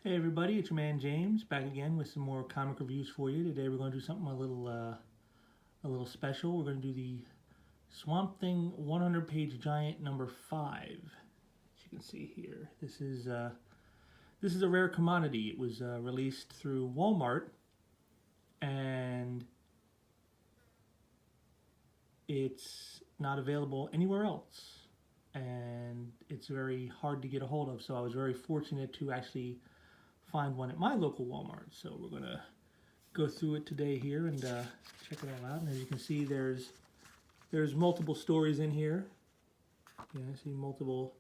Hey everybody, it's your man James back again with some more comic reviews for you. Today we're going to do something a little special. We're going to do the Swamp Thing 100-page giant number 5. As you can see here, this is a rare commodity. It was released through Walmart, and it's not available anywhere else. And it's very hard to get a hold of. So I was very fortunate to actually find one at my local Walmart. So we're gonna go through it today here and check it all out. And as you can see, there's multiple stories in here. Yeah, I see multiple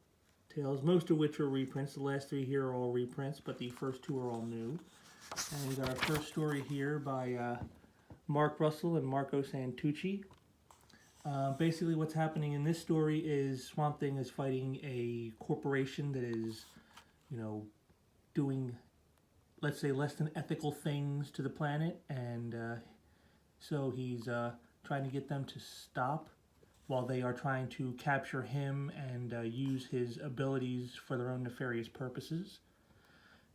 tales, most of which are reprints. The last 3 here are all reprints, but the first 2 are all new. And we got our first story here by Mark Russell and Marco Santucci. Basically what's happening in this story is Swamp Thing is fighting a corporation that is, doing, let's say, less than ethical things to the planet, and so he's trying to get them to stop while they are trying to capture him and use his abilities for their own nefarious purposes.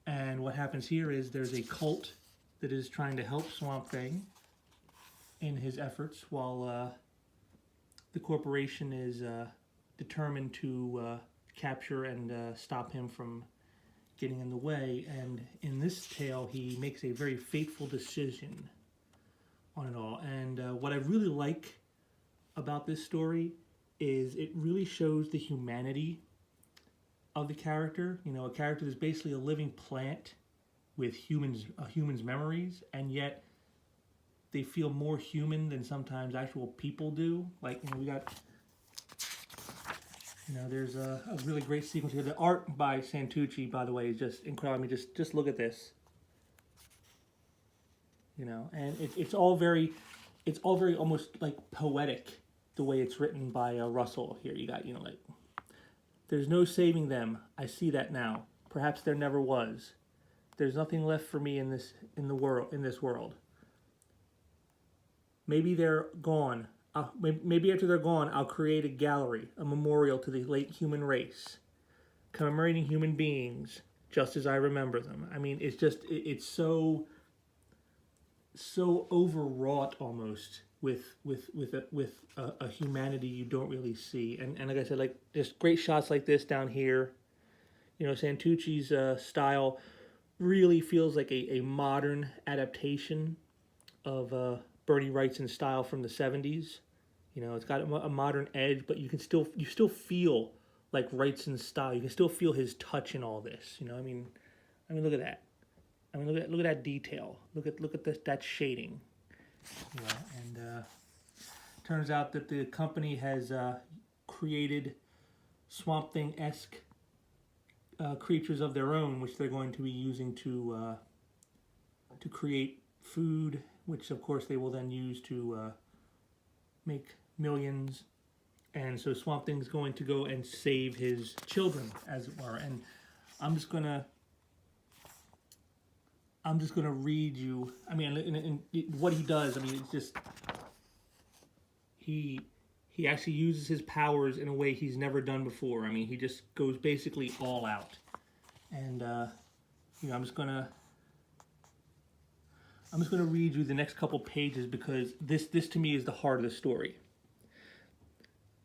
And what happens here is there's a cult that is trying to help Swamp Thing in his efforts, while the corporation is determined to capture and stop him from getting in the way. And in this tale, he makes a very fateful decision on it all. And what I really like about this story is it really shows the humanity of the character. A character that's basically a living plant with a human's memories, and yet they feel more human than sometimes actual people do. Like, we got, there's a really great sequence here. The art by Santucci, by the way, is just incredible. I mean, just look at this. And it's all very almost like poetic, the way it's written by Russell here. You got, like, there's no saving them. I see that now. Perhaps there never was. There's nothing left for me in this world. Maybe they're gone. Maybe after they're gone, I'll create a gallery, a memorial to the late human race, commemorating human beings just as I remember them. I mean, it's so overwrought almost with a humanity you don't really see. And like I said, like, there's great shots like this down here. Santucci's style really feels like a modern adaptation of Bernie Wrightson's style from the 70s. It's got a modern edge, but you still feel like Wrightson's style. You can still feel his touch in all this. I mean, look at that. I mean, look at that detail. Look at that shading. And turns out that the company has created Swamp Thing-esque creatures of their own, which they're going to be using to create food, which of course they will then use to make millions. And so Swamp Thing's going to go and save his children, as it were. And I'm just gonna read you. I mean, and what he does. I mean, it's just he actually uses his powers in a way he's never done before. I mean, he just goes basically all out. And I'm just gonna read you the next couple pages, because this to me is the heart of the story.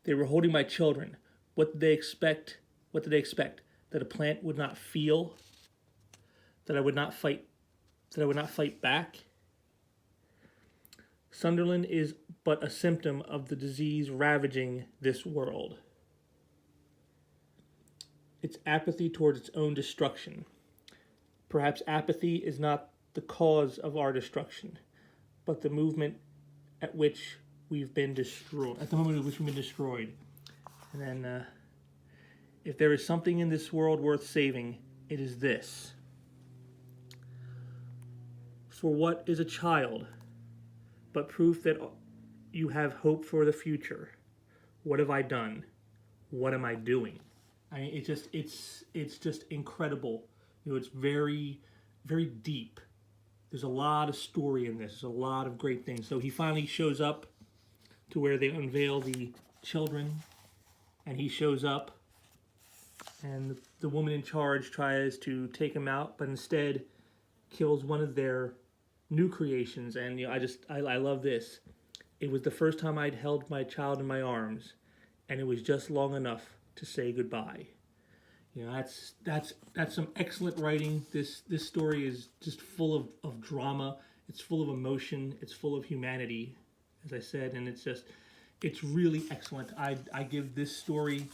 They were holding my children. What did they expect? That a plant would not feel? That I would not fight? That I would not fight back? Sunderland is but a symptom of the disease ravaging this world. It's apathy towards its own destruction. Perhaps apathy is not the cause of our destruction, but the movement at which we've been destroyed. And then, if there is something in this world worth saving, it is this. For what is a child but proof that you have hope for the future? What have I done? What am I doing? I mean, it's just incredible. It's very, very deep. There's a lot of story in this. There's a lot of great things. So he finally shows up to where they unveil the children, and he shows up, and the woman in charge tries to take him out, but instead kills one of their new creations. And I love this. It was the first time I'd held my child in my arms, and it was just long enough to say goodbye. That's some excellent writing. This story is just full of drama. It's full of emotion. It's full of humanity, as I said, and it's really excellent. I give this story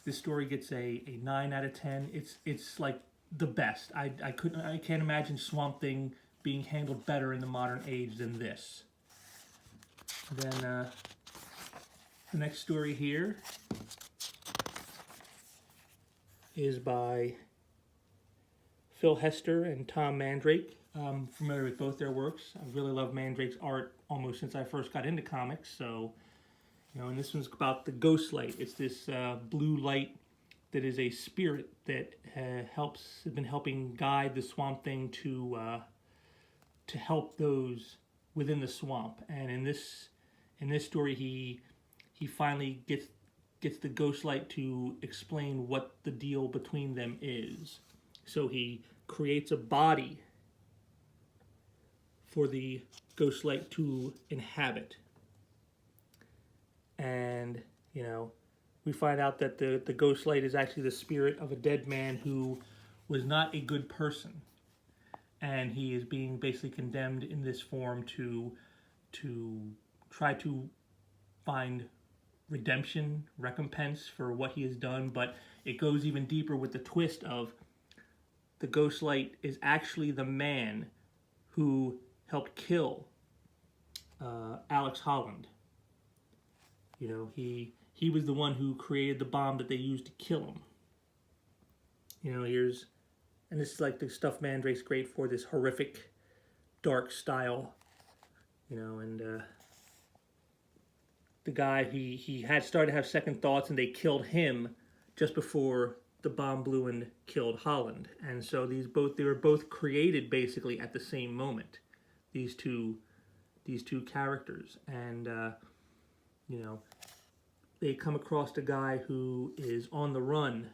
gets a 9 out of 10. It's like the best. I can't imagine Swamp Thing being handled better in the modern age than this. Then the next story here is by Phil Hester and Tom Mandrake. I'm familiar with both their works. I really love Mandrake's art almost since I first got into comics. So, and this one's about the Ghostlight. It's this blue light that is a spirit that has been helping guide the Swamp Thing to help those within the swamp. And in this story, he finally gets the Ghostlight to explain what the deal between them is. So he creates a body for the Ghostlight to inhabit. And, we find out that the Ghostlight is actually the spirit of a dead man who was not a good person. And he is being basically condemned in this form to try to find redemption, recompense for what he has done. But it goes even deeper with the twist of the Ghostlight is actually the man who helped kill Alex Holland. He was the one who created the bomb that they used to kill him. And this is like the stuff Mandrake's great for, this horrific, dark style. And the guy, he had started to have second thoughts, and they killed him just before the bomb blew and killed Holland. And so they were both created basically at the same moment. These two characters, and they come across a guy who is on the run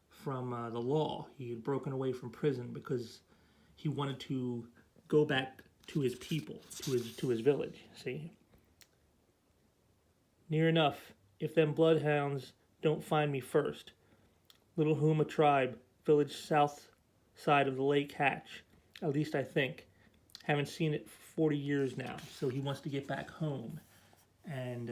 from the law. He had broken away from prison because he wanted to go back to his people, to his village. See, near enough. If them bloodhounds don't find me first, Little Houma tribe, village south side of the Lake Hatch. At least I think. Haven't seen it for 40 years now, so he wants to get back home. And,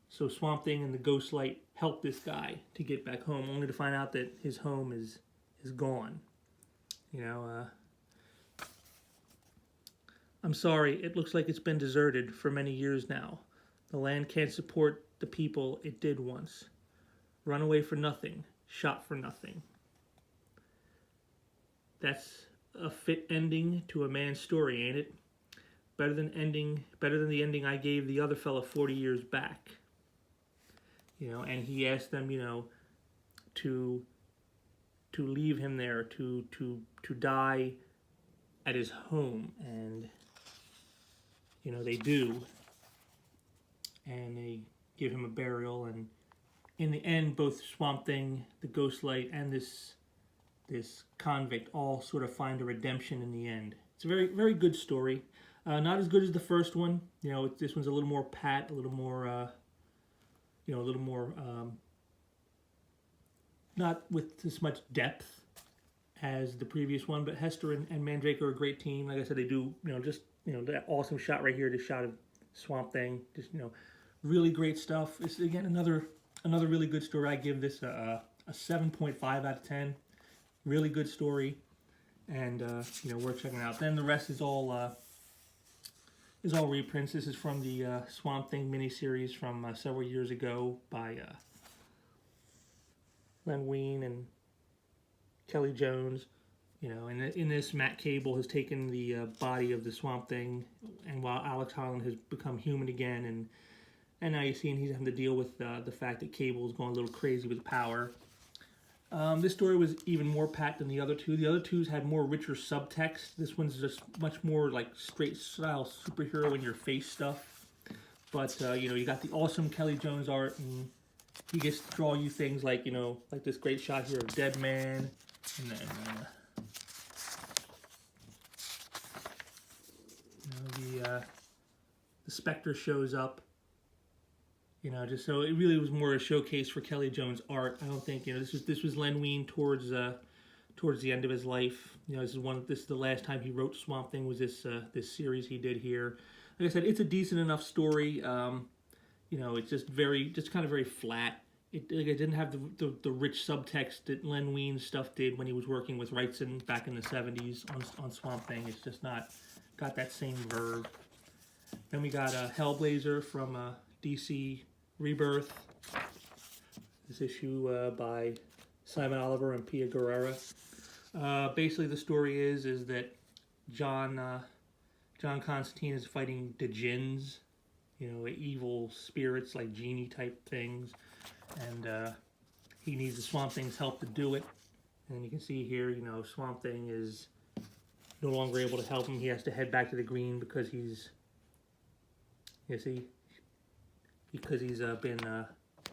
so Swamp Thing and the Ghostlight help this guy to get back home, only to find out that his home is gone. I'm sorry, it looks like it's been deserted for many years now. The land can't support the people it did once. Run away for nothing, shot for nothing. That's a fit ending to a man's story, ain't it? Better than the ending I gave the other fella 40 years back. And he asked them, to leave him there, to die at his home, and they do, and they give him a burial, and in the end, both Swamp Thing, the Ghostlight, and this convict all sort of find a redemption in the end. It's a very, very good story. Not as good as the first one. This one's a little more pat, a little more, not with as much depth as the previous one. But Hester and Mandrake are a great team. Like I said, they do, that awesome shot right here, the shot of Swamp Thing. Just, really great stuff. It's, again, another really good story. I give this a 7.5 out of 10. Really good story, and worth checking out. Then the rest is all reprints. This is from the Swamp Thing miniseries from several years ago by Len Wein and Kelly Jones. And in this, Matt Cable has taken the body of the Swamp Thing, and while Alex Holland has become human again, and now you're seeing he's having to deal with the fact that Cable's going a little crazy with power. This story was even more pat than the other two. The other two's had more richer subtext. This one's just much more like straight style superhero in your face stuff. But you got the awesome Kelly Jones art, he gets to draw you things like, like this great shot here of Dead Man, and then the Spectre shows up. Just so it really was more a showcase for Kelly Jones' art. I don't think this was Len Wein towards the end of his life. This is the last time he wrote Swamp Thing, was this series he did here. Like I said, it's a decent enough story. It's just kind of very flat. It didn't have the rich subtext that Len Wein's stuff did when he was working with Wrightson back in the 70s on Swamp Thing. It's just not got that same verve. Then we got Hellblazer from DC Rebirth. This issue by Simon Oliver and Pia Guerrera. Basically, the story is that John Constantine is fighting the Djinns, evil spirits like genie type things, and he needs the Swamp Thing's help to do it. And you can see here, Swamp Thing is no longer able to help him. He has to head back to the Green because he's been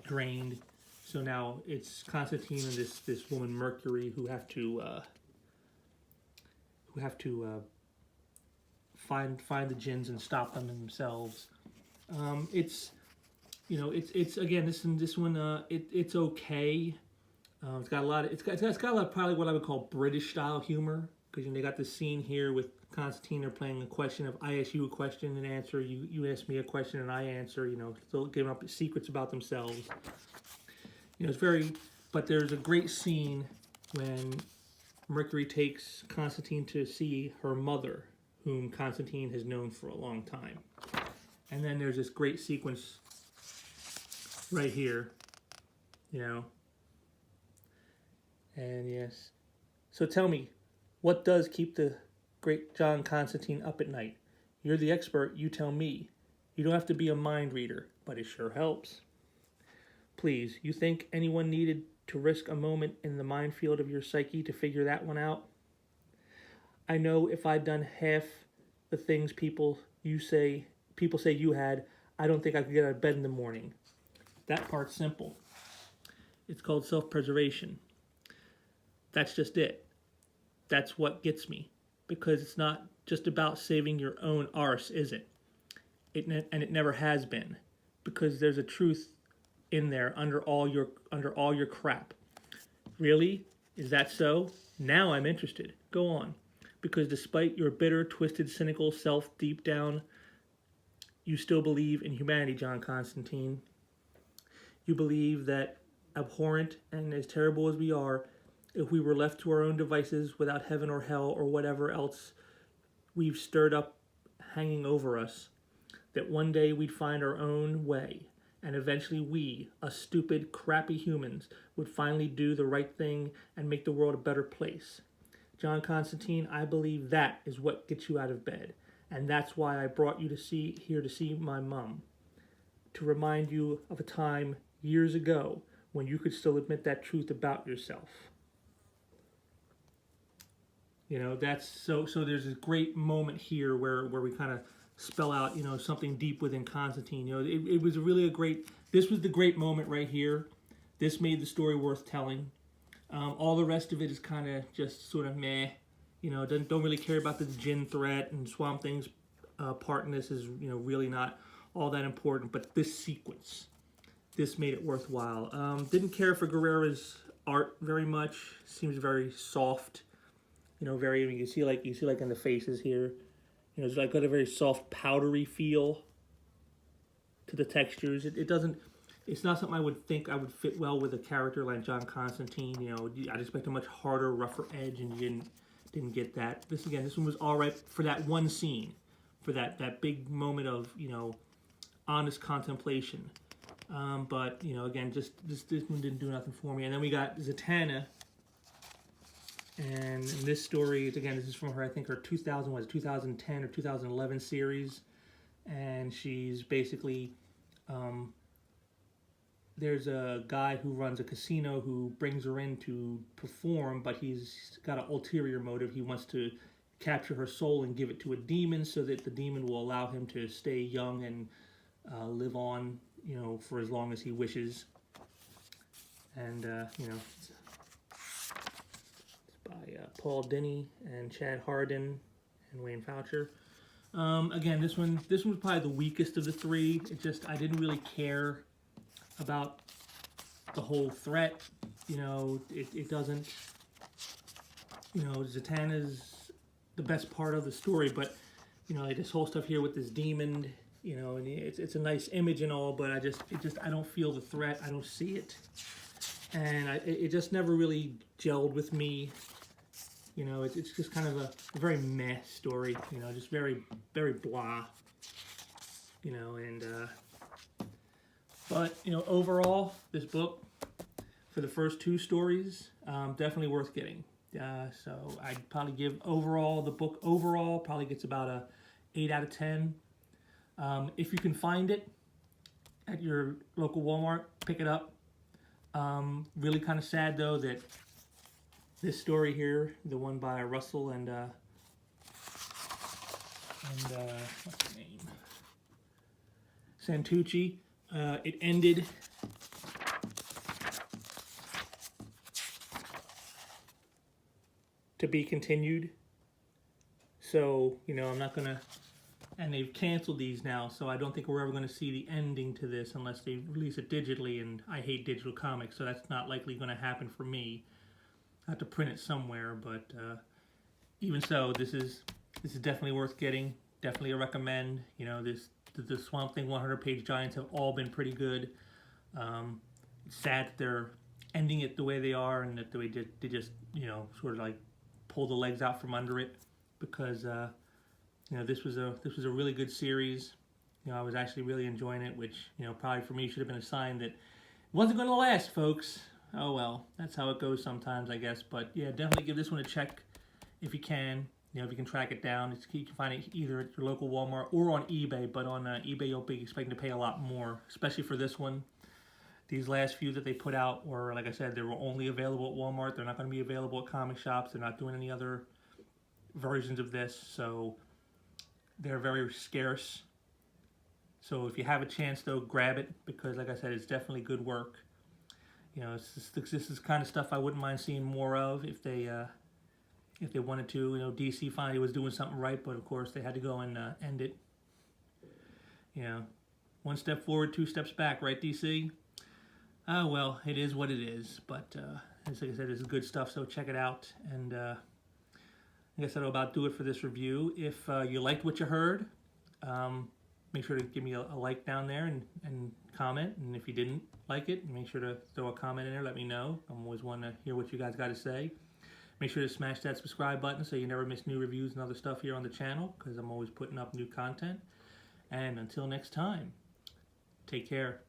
drained. So now it's Constantine and this woman Mercury who have to find the Djinns and stop them themselves. It's again this one it's okay. It's got a lot of probably what I would call British style humor, because they got this scene here with Constantine. They're playing a question of, I ask you a question and answer, you ask me a question and I answer, still giving up secrets about themselves. But there's a great scene when Mercury takes Constantine to see her mother, whom Constantine has known for a long time. And then there's this great sequence right here, And yes. So tell me, what does keep the great John Constantine up at night? You're the expert, you tell me. You don't have to be a mind reader, but it sure helps. Please, you think anyone needed to risk a moment in the minefield of your psyche to figure that one out? I know if I'd done half the things people say you had, I don't think I could get out of bed in the morning. That part's simple. It's called self-preservation. That's just it. That's what gets me. Because it's not just about saving your own arse, is it? And it never has been. Because there's a truth in there under all your crap. Really? Is that so? Now I'm interested. Go on. Because despite your bitter, twisted, cynical self deep down, you still believe in humanity, John Constantine. You believe that, abhorrent and as terrible as we are, if we were left to our own devices without heaven or hell or whatever else we've stirred up hanging over us, that one day we'd find our own way, and eventually we, us stupid, crappy humans, would finally do the right thing and make the world a better place. John Constantine, I believe that is what gets you out of bed, and that's why I brought you here to see my mom, to remind you of a time years ago when you could still admit that truth about yourself. That's so there's this great moment here where we kind of spell out, something deep within Constantine. It was this was the great moment right here. This made the story worth telling. All the rest of it is kind of just sort of meh. Don't really care about the Djinn threat, and Swamp Thing's part in this is, really not all that important. But this sequence, this made it worthwhile. Didn't care for Guerrera's art very much. Seems very soft. You see like in the faces here, it's like got a very soft, powdery feel to the textures. It's not something I would think I would fit well with a character like John Constantine. I'd expect a much harder, rougher edge, and you didn't get that. This one was all right for that one scene, for that big moment of honest contemplation. But again, just this one didn't do nothing for me. And then we got Zatanna. And in this story, again, this is from her 2010 or 2011 series. And she's basically, there's a guy who runs a casino who brings her in to perform, but he's got an ulterior motive. He wants to capture her soul and give it to a demon so that the demon will allow him to stay young and live on, for as long as he wishes. and you know, it's by Paul Dini and Chad Hardin and Wayne Foucher. Again, this one was probably the weakest of the three. It just, I didn't really care about the whole threat. You know, it doesn't, you know, Zatanna's the best part of the story, but, you know, like this whole stuff here with this demon, you know, and it's a nice image and all, but I don't feel the threat. I don't see it. And it just never really gelled with me. You know, it's just kind of a very meh story, you know, just very, very blah, you know, and, but, you know, overall, this book, for the first two stories, definitely worth getting. So I'd probably give overall, the book overall probably gets about a 8 out of 10. If you can find it at your local Walmart, pick it up. Really kind of sad though that this story here, the one by Russell and what's her name? Santucci, it ended to be continued. So, you know, I'm not gonna, and they've canceled these now, so I don't think we're ever gonna see the ending to this unless they release it digitally, and I hate digital comics, so that's not likely gonna happen for me. I have to print it somewhere, but even so, this is definitely worth getting. Definitely a recommend. You know, the Swamp Thing 100-page giants have all been pretty good. It's sad that they're ending it the way they are, and that they just you know, sort of like pull the legs out from under it, because you know, this was a really good series. You know, I was actually really enjoying it, which, you know, probably for me should have been a sign that it wasn't going to last, folks. Oh well, that's how it goes sometimes, I guess. But yeah, definitely give this one a check if you can. You know, if you can track it down. You can find it either at your local Walmart or on eBay. But on eBay, you'll be expecting to pay a lot more, especially for this one. These last few that they put out were, like I said, they were only available at Walmart. They're not going to be available at comic shops. They're not doing any other versions of this, so they're very scarce. So if you have a chance, though, grab it, because, like I said, it's definitely good work. You know, this is kind of stuff I wouldn't mind seeing more of if they wanted to. You know, DC finally was doing something right, but of course they had to go and end it. You know, one step forward, two steps back, right, DC? Oh well, it is what it is. But as like I said, this is good stuff, so check it out. And I guess that'll about do it for this review. If you liked what you heard, make sure to give me a like down there and comment. And if you didn't like it, make sure to throw a comment in there. Let me know. I'm always want to hear what you guys got to say. Make sure to smash that subscribe button so you never miss new reviews and other stuff here on the channel, because I'm always putting up new content. And until next time, take care.